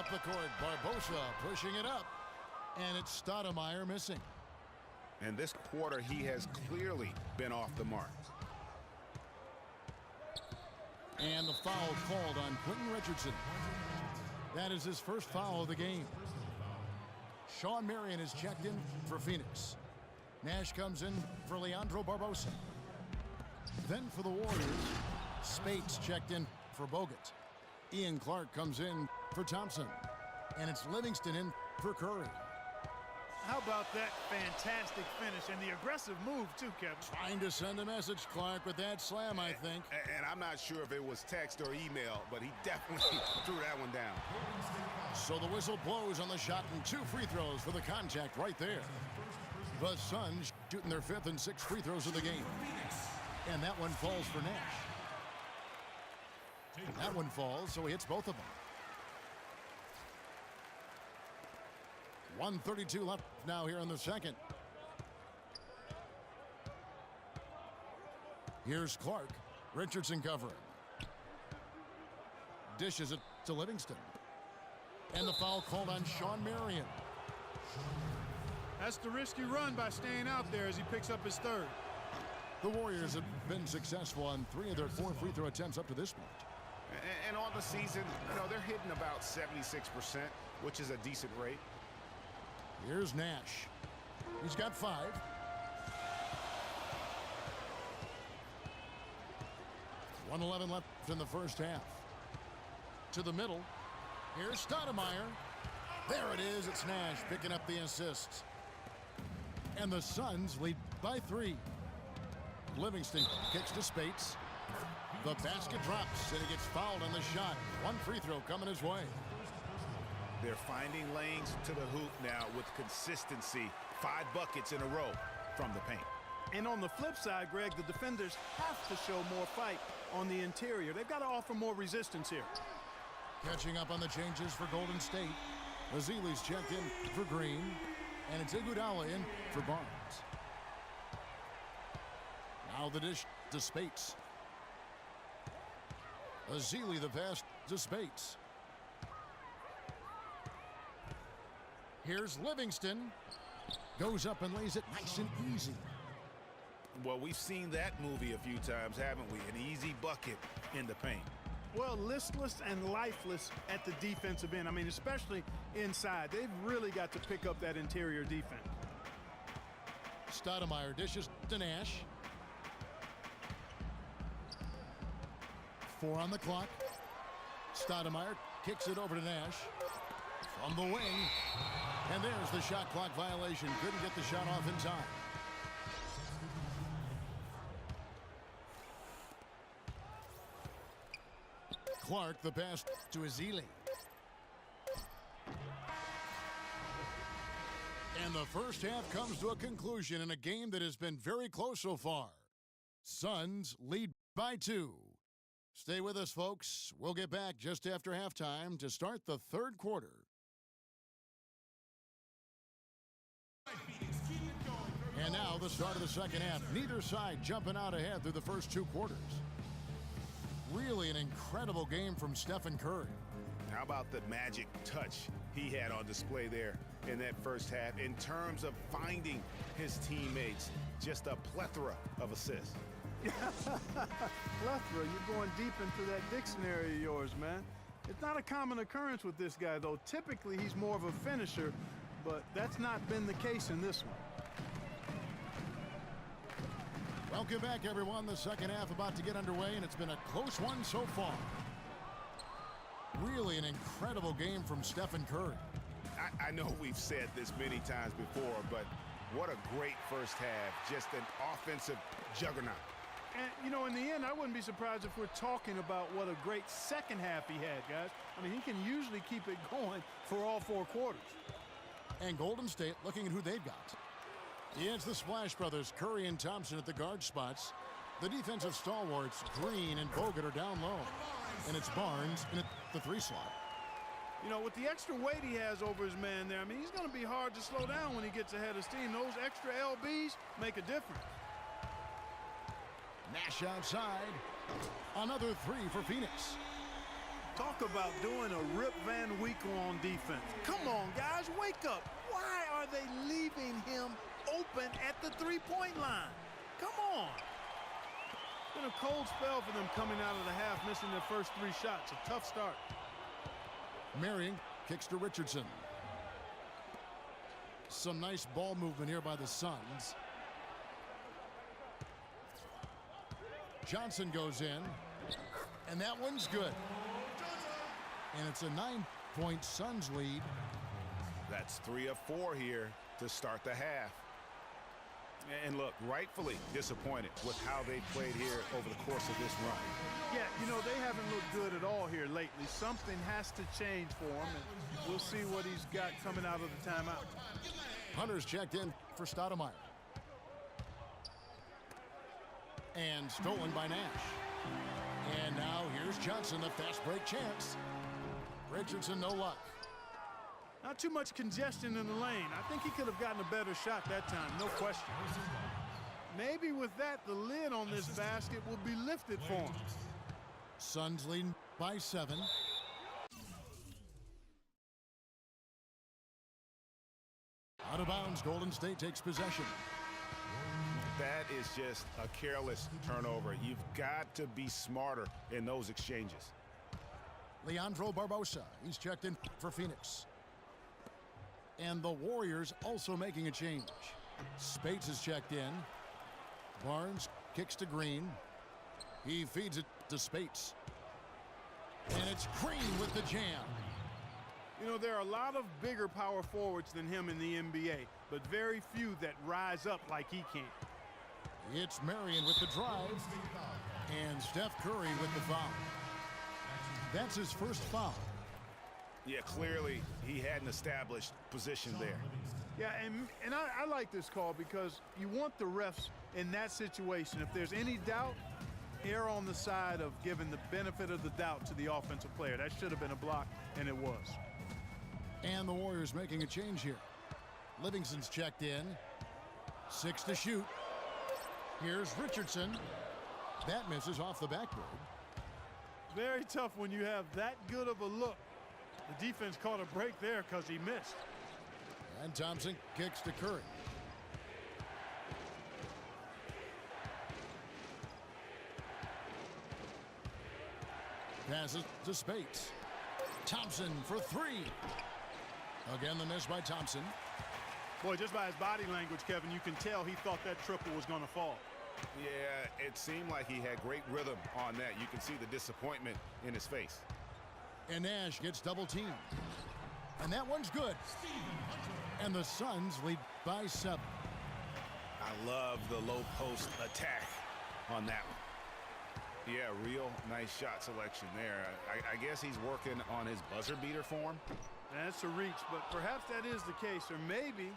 up the court. Barbosa pushing it up. And it's Stoudemire missing. And this quarter, he has clearly been off the mark. And the foul called on Quentin Richardson. That is his first foul of the game. Shawn Marion is checked in for Phoenix. Nash comes in for Leandro Barbosa. Then for the Warriors, Spates checked in for Bogut. Ian Clark comes in for Thompson. And it's Livingston in for Curry. How about that fantastic finish and the aggressive move too, Kevin? Trying to send a message, Clark, with that slam, I think. And I'm not sure if it was text or email, but he definitely threw that one down. So the whistle blows on the shot and 2 free throws for the contact right there. The Suns shooting their 5th and 6th free throws of the game. And that one falls for Nash. That one falls, so he hits both of them. 1:32 left now here in the second. Here's Clark. Richardson covering. Dishes it to Livingston. And the foul called on Shawn Marion. That's the risky run by staying out there as he picks up his 3rd. The Warriors have been successful on 3 of their 4 free throw attempts up to this point. And on the season, they're hitting about 76%, which is a decent rate. Here's Nash. He's got 5. .111 left in the first half. To the middle. Here's Stoudemire. There it is. It's Nash picking up the assists. And the Suns lead by 3. Livingston kicks to Spates. The basket drops, and he gets fouled on the shot. 1 free throw coming his way. They're finding lanes to the hoop now with consistency. 5 buckets in a row from the paint. And on the flip side, Greg, the defenders have to show more fight on the interior. They've got to offer more resistance here. Catching up on the changes for Golden State. Ezeli's checked in for Green. And it's Iguodala in for Barnes. Now the dish to Spates. Ezeli the pass to Spates. Here's Livingston. Goes up and lays it nice and easy. Well, we've seen that movie a few times, haven't we? An easy bucket in the paint. Well, listless and lifeless at the defensive end. I mean, especially inside. They've really got to pick up that interior defense. Stoudemire dishes to Nash. 4 on the clock. Stoudemire kicks it over to Nash. From the wing. And there's the shot clock violation. Couldn't get the shot off in time. Clark the pass to Ezeli. And the first half comes to a conclusion in a game that has been very close so far. Suns lead by 2. Stay with us, folks. We'll get back just after halftime to start the 3rd quarter. And now the start of the second half. Neither side jumping out ahead through the first 2 quarters. Really an incredible game from Stephen Curry. How about the magic touch he had on display there in that first half in terms of finding his teammates? Just a plethora of assists. Plethora, you're going deep into that dictionary of yours, man. It's not a common occurrence with this guy, though. Typically, he's more of a finisher, but that's not been the case in this one. Welcome back, everyone. The second half about to get underway, and it's been a close one so far. Really an incredible game from Stephen Curry. I know we've said this many times before, but what a great first half. Just an offensive juggernaut. And, in the end, I wouldn't be surprised if we're talking about what a great second half he had, guys. I mean, he can usually keep it going for all 4 quarters. And Golden State looking at who they've got. Yeah, it's the Splash Brothers, Curry and Thompson at the guard spots. The defensive stalwarts, Green and Bogut, are down low. And it's Barnes in the 3 slot. With the extra weight he has over his man there, I mean, he's going to be hard to slow down when he gets ahead of steam. Those extra LBs make a difference. Nash outside. Another 3 for Phoenix. Talk about doing a Rip Van Winkle on defense. Come on, guys, wake up. Why are they leaving him open at the three-point line? Come on. It's been a cold spell for them coming out of the half, missing their first 3 shots. A tough start. Marion kicks to Richardson. Some nice ball movement here by the Suns. Johnson goes in, and that one's good. And it's a 9-point Suns lead. That's 3 of 4 here to start the half. And look, rightfully disappointed with how they played here over the course of this run. Yeah, you know, they haven't looked good at all here lately. Something has to change for him, and we'll see what he's got coming out of the timeout. Hunter's checked in for Stoudemire. And stolen by Nash. And now here's Johnson, a fast break chance. Richardson, no luck. Not too much congestion in the lane. I think he could have gotten a better shot that time, no question. Maybe with that, the lid on this basket will be lifted for him. Suns leading by 7. Out of bounds, Golden State takes possession. That is just a careless turnover. You've got to be smarter in those exchanges. Leandro Barbosa, he's checked in for Phoenix. And the Warriors also making a change. Spates is checked in. Barnes kicks to Green. He feeds it to Spates. And it's Green with the jam. You know, there are a lot of bigger power forwards than him in the NBA, but very few that rise up like he can. It's Marion with the drive. And Steph Curry with the foul. That's his first foul. Yeah, clearly he had an established position there. Yeah, and I like this call because you want the refs in that situation. If there's any doubt, err on the side of giving the benefit of the doubt to the offensive player. That should have been a block, and it was. And the Warriors making a change here. Livingston's checked in. 6 to shoot. Here's Richardson. That misses off the backboard. Very tough when you have that good of a look. The defense caught a break there because he missed. And Thompson kicks to Curry. Passes to Spates. Thompson for 3. Again, the miss by Thompson. Boy, just by his body language, Kevin, you can tell he thought that triple was going to fall. Yeah, it seemed like he had great rhythm on that. You can see the disappointment in his face. And Nash gets double teamed. And that one's good. And the Suns lead by 7. I love the low post attack on that one. Yeah, real nice shot selection there. I guess he's working on his buzzer beater form. That's a reach, but perhaps that is the case. Or maybe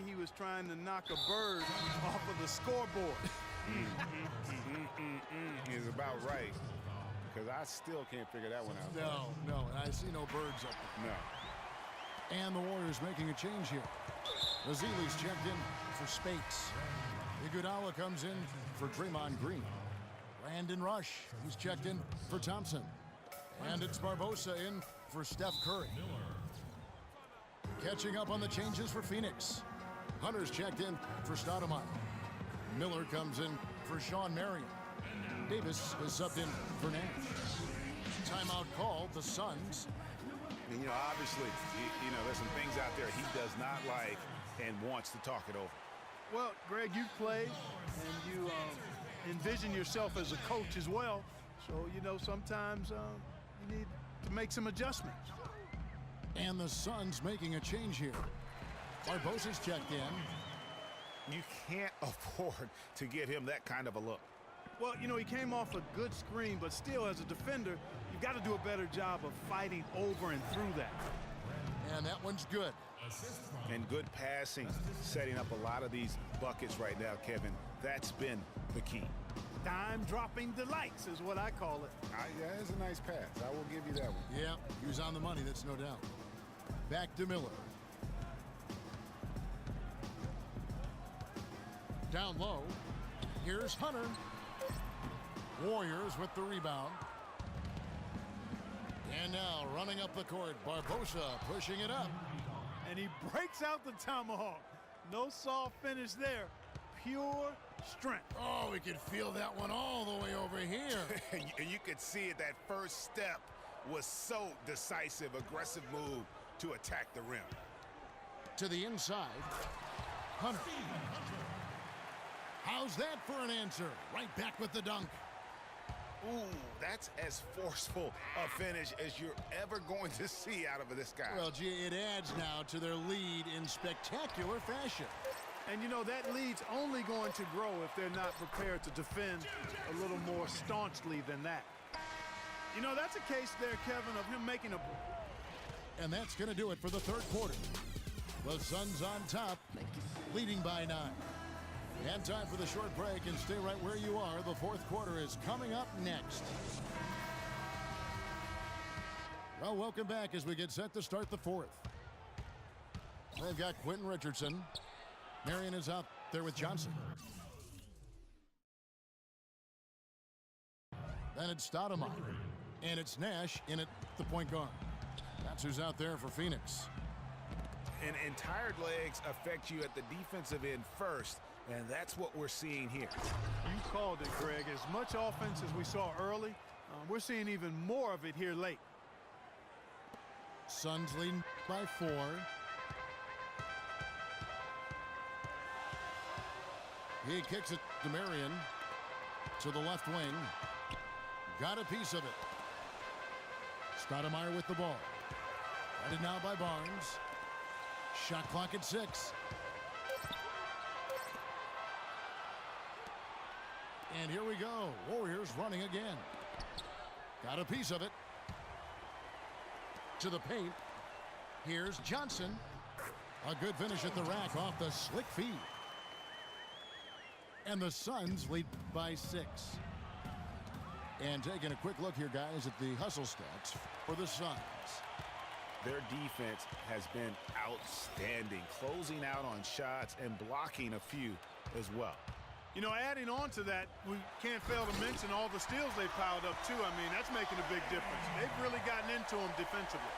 he was trying to knock a bird off of the scoreboard. He's about right. Because I still can't figure that one out. No, and I see no birds up there. No. And the Warriors making a change here. Ezeli's checked in for Spates. Iguodala comes in for Draymond Green. Brandon Rush, he's checked in for Thompson. And it's Barbosa in for Steph Curry. Catching up on the changes for Phoenix. Hunter's checked in for Stoudemire. Miller comes in for Sean Marion. Davis is subbed in for Nash. Timeout called, the Suns. And, you know, obviously, you know, there's some things out there he does not like and wants to talk it over. Well, Greg, you played and you envision yourself as a coach as well. So, you know, sometimes you need to make some adjustments. And the Suns making a change here. Barbosa's checked in. You can't afford to give him that kind of a look. Well, you know, he came off a good screen, but still, as a defender, you've got to do a better job of fighting over and through that. And that one's good. And good passing, setting up a lot of these buckets right now, Kevin. That's been the key. Dime-dropping delights is what I call it. Yeah, it's a nice pass. I will give you that one. Yeah, he was on the money, that's no doubt. Back to Miller. Down low. Here's Hunter. Warriors with the rebound. And now running up the court, Barbosa pushing it up. And he breaks out the tomahawk. No soft finish there. Pure strength. Oh, we could feel that one all the way over here. And you could see it. That first step was so decisive, aggressive move to attack the rim. To the inside. Hunter. How's that for an answer? Right back with the dunk. Ooh, that's as forceful a finish as you're ever going to see out of this guy. Well, gee, it adds now to their lead in spectacular fashion. And, you know, that lead's only going to grow if they're not prepared to defend a little more staunchly than that. You know, that's a case there, Kevin, of him making a... And that's going to do it for the third quarter. The Suns on top, leading by 9. And time for the short break, and stay right where you are. The fourth quarter is coming up next. Well, welcome back as we get set to start the fourth. They've got Quentin Richardson. Marion is out there with Johnson. Then it's Stoudemire. And it's Nash in at the point guard. That's who's out there for Phoenix. And tired legs affect you at the defensive end first. And that's what we're seeing here. You called it, Greg. As much offense as we saw early, we're seeing even more of it here late. Suns leading by 4. He kicks it to Marion. To the left wing. Got a piece of it. Stoudemire with the ball. Guarded now by Barnes. Shot clock at 6. And here we go. Warriors running again. Got a piece of it. To the paint. Here's Johnson. A good finish at the rack off the slick feed. And the Suns lead by 6. And taking a quick look here, guys, at the hustle stats for the Suns. Their defense has been outstanding, closing out on shots and blocking a few as well. You know, adding on to that, we can't fail to mention all the steals they piled up, too. I mean, that's making a big difference. They've really gotten into them defensively.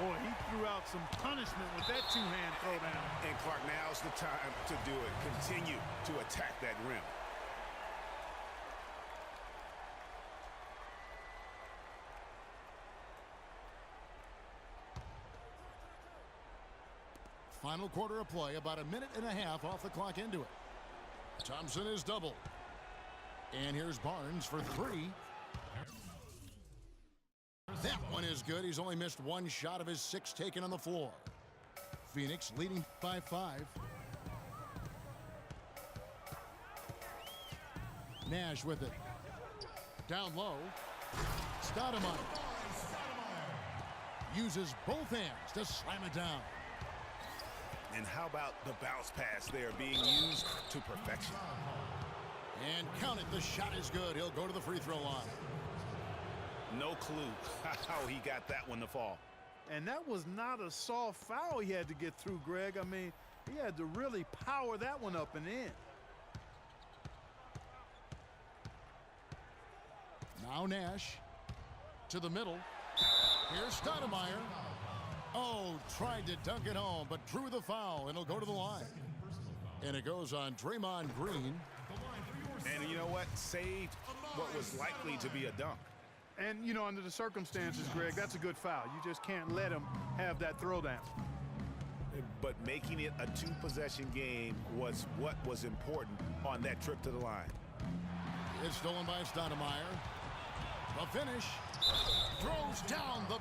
Boy, he threw out some punishment with that two-hand throwdown. And Clark, now's the time to do it. Continue to attack that rim. Final quarter of play, about a minute and a half off the clock into it. Thompson is double. And here's Barnes for 3. That one is good. He's only missed 1 shot of his 6 taken on the floor. Phoenix leading by 5. Nash with it. Down low. Stoudemire. Uses both hands to slam it down. And how about the bounce pass there being used to perfection? And count it, the shot is good. He'll go to the free throw line. No clue how he got that one to fall. And that was not a soft foul he had to get through, Greg. I mean, he had to really power that one up and in. Now Nash to the middle. Here's Stoudemire. Oh, tried to dunk it home, but drew the foul, and it'll go to the line. And it goes on Draymond Green. And you know what? Saved what was likely to be a dunk. And, you know, under the circumstances, Greg, that's a good foul. You just can't let him have that throwdown. But making it a 2-possession game was what was important on that trip to the line. It's stolen by Stoudemire. The finish. Throws down the